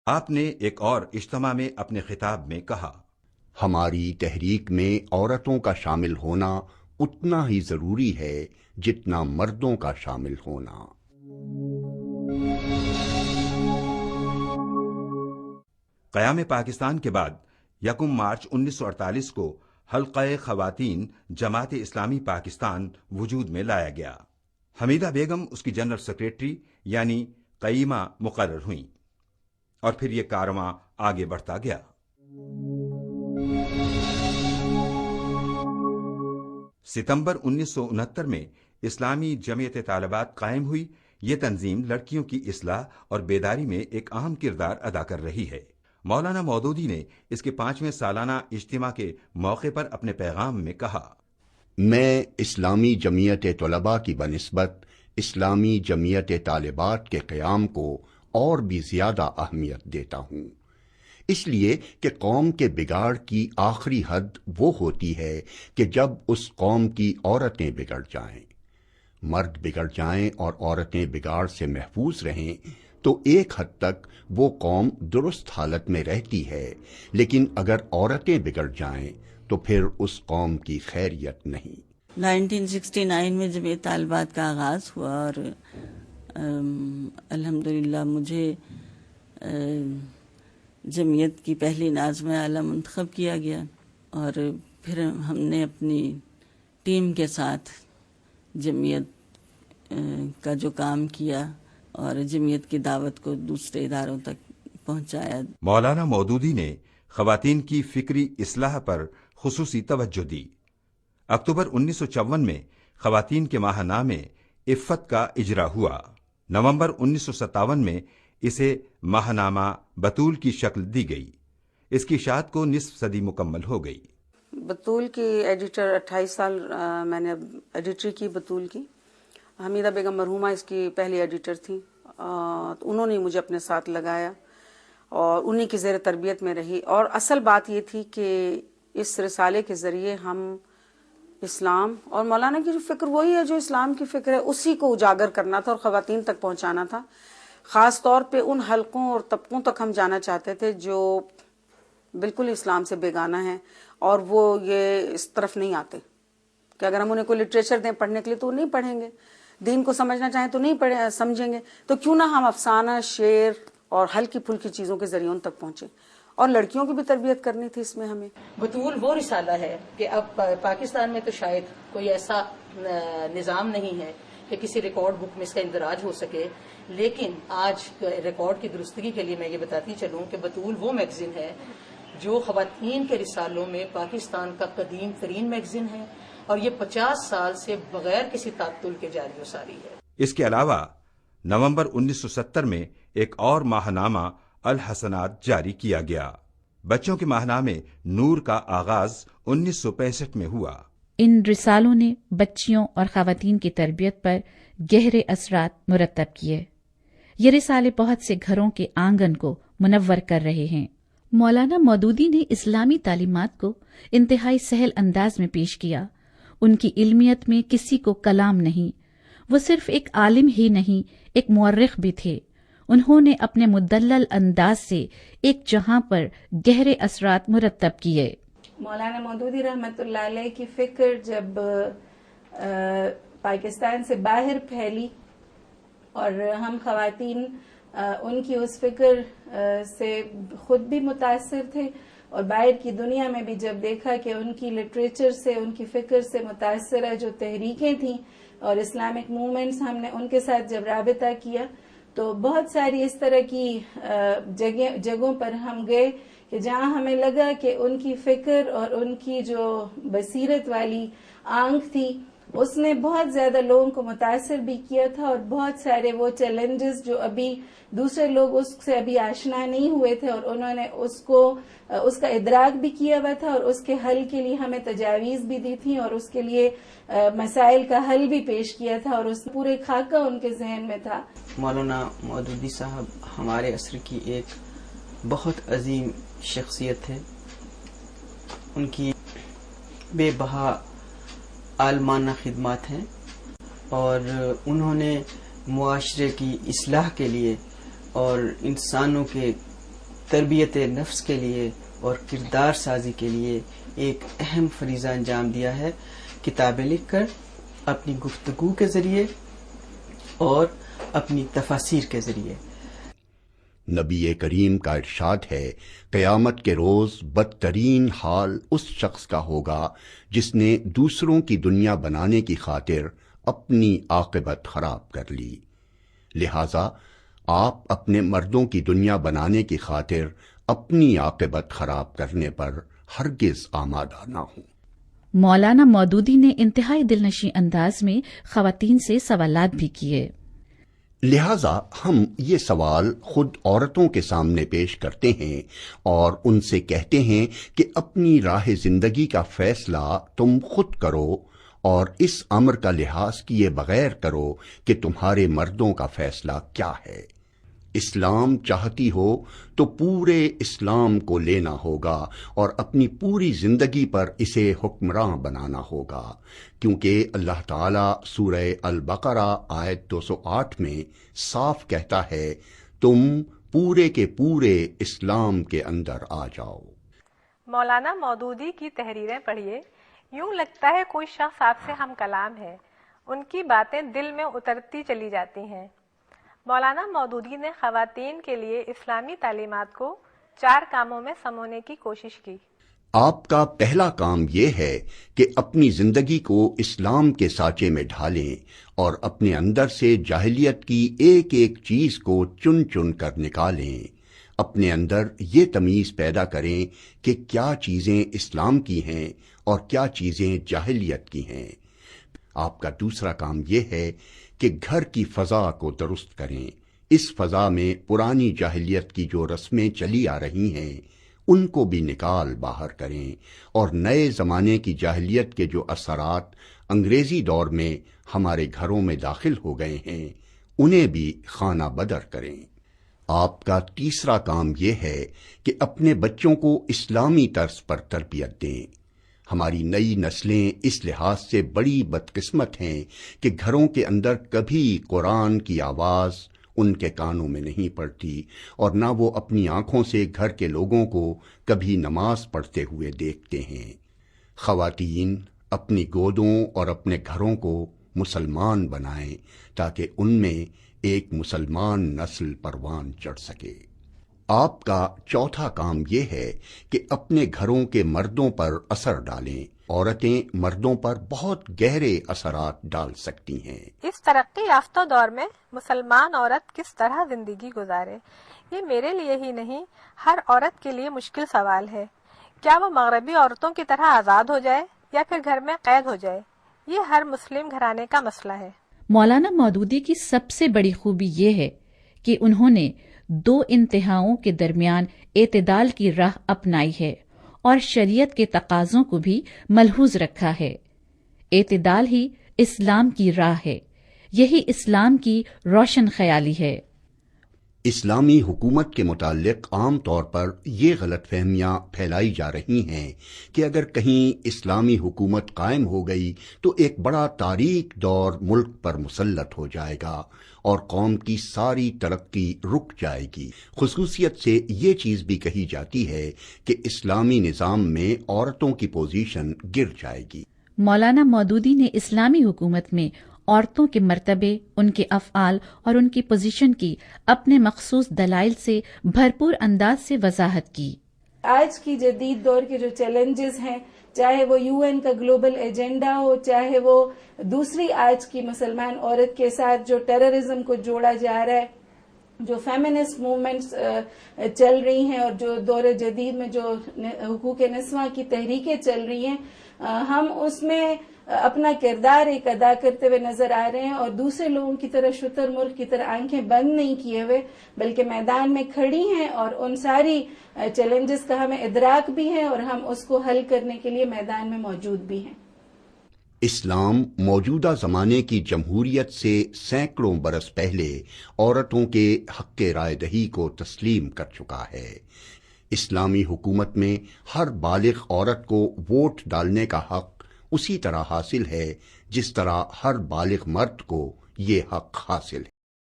آپ نے ایک اور اجتماع میں اپنے خطاب میں کہا، ہماری تحریک میں عورتوں کا شامل ہونا اتنا ہی ضروری ہے جتنا مردوں کا شامل ہونا۔ قیام پاکستان کے بعد 1 مارچ 1948 کو حلقہ خواتین جماعت اسلامی پاکستان وجود میں لایا گیا۔ حمیدہ بیگم اس کی جنرل سیکریٹری یعنی قیمہ مقرر ہوئیں، اور پھر یہ کارواں آگے بڑھتا گیا۔ ستمبر 1969 میں اسلامی جمعیت طالبات قائم ہوئی۔ یہ تنظیم لڑکیوں کی اصلاح اور بیداری میں ایک اہم کردار ادا کر رہی ہے۔ مولانا مودودی نے اس کے 5ویں سالانہ اجتماع کے موقع پر اپنے پیغام میں کہا، میں اسلامی جمعیت طلباء کی بنسبت اسلامی جمعیت طالبات کے قیام کو اور بھی زیادہ اہمیت دیتا ہوں، اس لیے کہ قوم کے بگاڑ کی آخری حد وہ ہوتی ہے کہ جب اس قوم کی عورتیں بگڑ جائیں۔ مرد بگڑ جائیں اور عورتیں بگاڑ سے محفوظ رہیں تو ایک حد تک وہ قوم درست حالت میں رہتی ہے، لیکن اگر عورتیں بگڑ جائیں تو پھر اس قوم کی خیریت نہیں۔ 1969 میں جب یہ طالبات کا آغاز ہوا اور الحمدللہ مجھے جمعیت کی پہلی ناظم اعلیٰ منتخب کیا گیا، اور پھر ہم نے اپنی ٹیم کے ساتھ جمعیت کا جو کام کیا اور جمعیت کی دعوت کو دوسرے اداروں تک پہنچایا۔ مولانا مودودی نے خواتین کی فکری اصلاح پر خصوصی توجہ دی۔ اکتوبر 1954 میں خواتین کے ماہ نامے عفت کا اجرا ہوا۔ نومبر 1957 میں اسے ماہ نامہ بطول کی شکل دی گئی۔ اس کی اشاعت کو نصف صدی مکمل ہو گئی۔ بطول کی ایڈیٹر 28 سال میں نے ایڈیٹری کی بطول کی۔ حمیدہ بیگم مرحومہ اس کی پہلی ایڈیٹر تھیں، انہوں نے مجھے اپنے ساتھ لگایا اور انہی کی زیر تربیت میں رہی۔ اور اصل بات یہ تھی کہ اس رسالے کے ذریعے ہم اسلام اور مولانا کی جو فکر وہی ہے جو اسلام کی فکر ہے، اسی کو اجاگر کرنا تھا اور خواتین تک پہنچانا تھا۔ خاص طور پہ ان حلقوں اور طبقوں تک ہم جانا چاہتے تھے جو بالکل اسلام سے بیگانہ ہیں اور وہ یہ اس طرف نہیں آتے کہ اگر ہم انہیں کوئی لٹریچر دیں پڑھنے کے لیے تو وہ نہیں پڑھیں گے، دین کو سمجھنا چاہیں تو نہیں سمجھیں گے، تو کیوں نہ ہم افسانہ، شعر اور ہلکی پھلکی چیزوں کے ذریعے ان تک پہنچے۔ اور لڑکیوں کی بھی تربیت کرنی تھی اس میں ہمیں۔ بطول وہ رسالہ ہے کہ اب پاکستان میں تو شاید کوئی ایسا نظام نہیں ہے کہ کسی ریکارڈ بک میں اس کا اندراج ہو سکے، لیکن آج ریکارڈ کی درستگی کے لیے میں یہ بتاتی چلوں کہ بطول وہ میگزین ہے جو خواتین کے رسالوں میں پاکستان کا قدیم ترین میگزین ہے، اور یہ 50 سال سے بغیر کسی تعطل کے جاری و ساری ہے۔ اس کے علاوہ نومبر 1970 میں ایک اور ماہ نامہ الحسنات جاری کیا گیا۔ بچوں کے ماہ نامے نور کا آغاز 1965 میں ہوا۔ ان رسالوں نے بچیوں اور خواتین کی تربیت پر گہرے اثرات مرتب کیے۔ یہ رسالے بہت سے گھروں کے آنگن کو منور کر رہے ہیں۔ مولانا مودودی نے اسلامی تعلیمات کو انتہائی سہل انداز میں پیش کیا۔ ان کی علمیت میں کسی کو کلام نہیں، وہ صرف ایک عالم ہی نہیں، ایک مورخ بھی تھے۔ انہوں نے اپنے مدلل انداز سے ایک جہاں پر گہرے اثرات مرتب کیے۔ مولانا مودودی رحمۃ اللہ علیہ کی فکر جب پاکستان سے باہر پھیلی اور ہم خواتین ان کی اس فکر سے خود بھی متاثر تھے، اور باہر کی دنیا میں بھی جب دیکھا کہ ان کی لٹریچر سے، ان کی فکر سے متاثرہ جو تحریکیں تھیں اور اسلامک موومنٹس، ہم نے ان کے ساتھ جب رابطہ کیا تو بہت ساری اس طرح کی جگہوں پر ہم گئے کہ جہاں ہمیں لگا کہ ان کی فکر اور ان کی جو بصیرت والی آنکھ تھی اس نے بہت زیادہ لوگوں کو متاثر بھی کیا تھا، اور بہت سارے وہ چیلنجز جو ابھی دوسرے لوگ اس سے ابھی آشنا نہیں ہوئے تھے اور انہوں نے اس کا ادراک بھی کیا ہوا تھا اور اس کے حل کے لیے ہمیں تجاویز بھی دی تھی اور اس کے لیے مسائل کا حل بھی پیش کیا تھا، اور اس پورے خاکہ ان کے ذہن میں تھا۔ مولانا مودودی صاحب ہمارے عصر کی ایک بہت عظیم شخصیت ہے۔ ان کی بے بہا عالمانہ خدمات ہیں اور انہوں نے معاشرے کی اصلاح کے لیے اور انسانوں کے تربیت نفس کے لیے اور کردار سازی کے لیے ایک اہم فریضہ انجام دیا ہے، کتابیں لکھ کر، اپنی گفتگو کے ذریعے اور اپنی تفاسیر کے ذریعے۔ نبی کریم کا ارشاد ہے، قیامت کے روز بدترین حال اس شخص کا ہوگا جس نے دوسروں کی دنیا بنانے کی خاطر اپنی عاقبت خراب کر لی۔ لہذا آپ اپنے مردوں کی دنیا بنانے کی خاطر اپنی عاقبت خراب کرنے پر ہرگز آمادہ نہ ہوں۔ مولانا مودودی نے انتہائی دلنشیں انداز میں خواتین سے سوالات بھی کیے۔ لہذا ہم یہ سوال خود عورتوں کے سامنے پیش کرتے ہیں اور ان سے کہتے ہیں کہ اپنی راہ زندگی کا فیصلہ تم خود کرو اور اس امر کا لحاظ کیے بغیر کرو کہ تمہارے مردوں کا فیصلہ کیا ہے۔ اسلام چاہتی ہو تو پورے اسلام کو لینا ہوگا اور اپنی پوری زندگی پر اسے حکمراں بنانا ہوگا، کیونکہ اللہ تعالیٰ سورہ البقرہ آیت 208 میں صاف کہتا ہے، تم پورے کے پورے اسلام کے اندر آ جاؤ۔ مولانا مودودی کی تحریریں پڑھیے، یوں لگتا ہے کوئی شخص آپ سے ہم کلام ہے، ان کی باتیں دل میں اترتی چلی جاتی ہیں۔ مولانا مودودی نے خواتین کے لیے اسلامی تعلیمات کو 4 کاموں میں سمونے کی کوشش کی۔ آپ کا پہلا کام یہ ہے کہ اپنی زندگی کو اسلام کے سانچے میں ڈھالیں اور اپنے اندر سے جاہلیت کی ایک ایک چیز کو چن چن کر نکالیں۔ اپنے اندر یہ تمیز پیدا کریں کہ کیا چیزیں اسلام کی ہیں اور کیا چیزیں جاہلیت کی ہیں۔ آپ کا دوسرا کام یہ ہے کہ گھر کی فضا کو درست کریں۔ اس فضا میں پرانی جاہلیت کی جو رسمیں چلی آ رہی ہیں ان کو بھی نکال باہر کریں اور نئے زمانے کی جاہلیت کے جو اثرات انگریزی دور میں ہمارے گھروں میں داخل ہو گئے ہیں انہیں بھی خانہ بدر کریں۔ آپ کا تیسرا کام یہ ہے کہ اپنے بچوں کو اسلامی طرز پر تربیت دیں۔ ہماری نئی نسلیں اس لحاظ سے بڑی بدقسمت ہیں کہ گھروں کے اندر کبھی قرآن کی آواز ان کے کانوں میں نہیں پڑتی اور نہ وہ اپنی آنکھوں سے گھر کے لوگوں کو کبھی نماز پڑھتے ہوئے دیکھتے ہیں۔ خواتین اپنی گودوں اور اپنے گھروں کو مسلمان بنائیں تاکہ ان میں ایک مسلمان نسل پروان چڑھ سکے۔ آپ کا چوتھا کام یہ ہے کہ اپنے گھروں کے مردوں پر اثر ڈالیں۔ عورتیں مردوں پر بہت گہرے اثرات ڈال سکتی ہیں۔ اس ترقی یافتہ دور میں مسلمان عورت کس طرح زندگی گزارے، یہ میرے لیے ہی نہیں ہر عورت کے لیے مشکل سوال ہے۔ کیا وہ مغربی عورتوں کی طرح آزاد ہو جائے یا پھر گھر میں قید ہو جائے؟ یہ ہر مسلم گھرانے کا مسئلہ ہے۔ مولانا مودودی کی سب سے بڑی خوبی یہ ہے کہ انہوں نے 2 انتہاؤں کے درمیان اعتدال کی راہ اپنائی ہے اور شریعت کے تقاضوں کو بھی ملحوظ رکھا ہے۔ اعتدال ہی اسلام کی راہ ہے، یہی اسلام کی روشن خیالی ہے۔ اسلامی حکومت کے متعلق عام طور پر یہ غلط فہمیاں پھیلائی جا رہی ہیں کہ اگر کہیں اسلامی حکومت قائم ہو گئی تو ایک بڑا تاریک دور ملک پر مسلط ہو جائے گا اور قوم کی ساری ترقی رک جائے گی۔ خصوصیت سے یہ چیز بھی کہی جاتی ہے کہ اسلامی نظام میں عورتوں کی پوزیشن گر جائے گی۔ مولانا مودودی نے اسلامی حکومت میں عورتوں کے مرتبے، ان کے افعال اور ان کی پوزیشن کی اپنے مخصوص دلائل سے بھرپور انداز سے وضاحت کی۔ آج کی جدید دور کے جو چیلنجز ہیں، چاہے وہ UN کا گلوبل ایجنڈا ہو، چاہے وہ دوسری آج کی مسلمان عورت کے ساتھ جو ٹیررزم کو جوڑا جا رہا ہے، جو فیمنسٹ موومنٹس چل رہی ہیں اور جو دور جدید میں جو حقوق نسواں کی تحریکیں چل رہی ہیں، ہم اس میں اپنا کردار ایک ادا کرتے ہوئے نظر آ رہے ہیں اور دوسرے لوگوں کی طرح شتر مرغ کی طرح آنکھیں بند نہیں کیے ہوئے، بلکہ میدان میں کھڑی ہیں اور ان ساری چیلنجز کا ہمیں ادراک بھی ہے اور ہم اس کو حل کرنے کے لیے میدان میں موجود بھی ہیں۔ اسلام موجودہ زمانے کی جمہوریت سے سینکڑوں برس پہلے عورتوں کے حق رائے دہی کو تسلیم کر چکا ہے۔ اسلامی حکومت میں ہر بالغ عورت کو ووٹ ڈالنے کا حق اسی طرح حاصل ہے جس طرح ہر بالغ مرد کو یہ حق حاصل